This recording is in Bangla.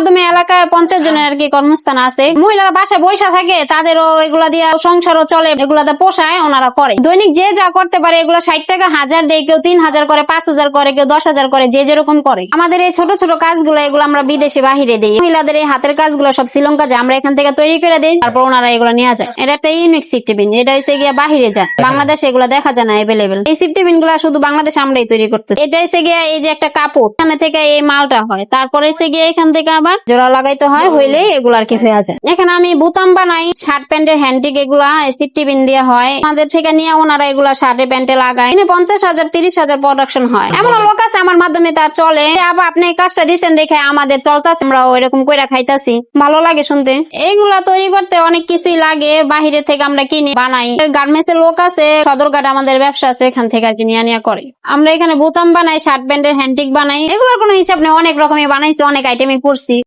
মাধ্যমে এলাকায় 50 জনের আর কি কর্মস্থান আছে। মহিলারা বাসায় বসে থাকে, তাদেরও এগুলা দিয়ে সংসারও চলে, এগুলাতে পোষায়, ওনারা করে। দৈনিক যে যা করতে পারে, এগুলো 60 টাকা হাজার দেয়, কেউ 3000 করে, 5000 করে, কেউ 10,000 করে, যে যেরকম করে। আমাদের এই ছোট ছোট কাজগুলো এগুলো আমরা বিদেশে বাহিরে দিই। মহিলাদের এই হাতের কাজগুলো সব শ্রীলঙ্কা যায়, আমরা এখান থেকে তৈরি করে দিই, তারপর ওনারা এগুলো নিয়ে যায়। এটা একটা ইউনিক সিফটিবিন, এটা হচ্ছে গিয়ে বাহিরে যায়, বাংলাদেশে এগুলো দেখা যায় না অ্যাভেলেবেল। এই সিফটিবিন গুলা শুধু বাংলাদেশে আমরাই তৈরি করতেছি। এটা হচ্ছে গিয়ে এই যে একটা কাপড়, এখানে থেকে এই মালটা হয়, তারপরে হচ্ছে গিয়ে এখান থেকে আবার জোড়া লাগাইতে হয়, হইলে এগুলো আর কি হয়ে যায়। এখানে আমি বুতাম বানাই, শার্ট প্যান্টের হ্যান্ডিক, এগুলা সিফটিবিন দিয়ে হয়। আমাদের থেকে নিয়ে ওনারা এগুলা শার্টে প্যান্টে লাগায়। 50,000 30,000 প্রোডাকশন হয়। এমন লোক আছে আমার মাধ্যমে তার চলে। আবার আপনি এই কাজটা দিচ্ছেন দেখে আমাদের চলতেছে, আমরা ওইরকম কইরা খাইতাছি, ভালো লাগে শুনতে। এইগুলা তৈরি করতে অনেক কিছুই লাগে, বাহিরে থেকে আমরা কিনি, বানাই। গার্মেন্টস এর লোক আছে সদরঘাট, আমাদের ব্যবসা আছে, এখান থেকে আর কি নিয়ে করে। আমরা এখানে বোতাম বানাই, শার্ট প্যান্টের হ্যান্ডিক বানাই, এগুলোর কোনো হিসাব নেই, অনেক রকমের বানাইছি, অনেক আইটেমই করছি।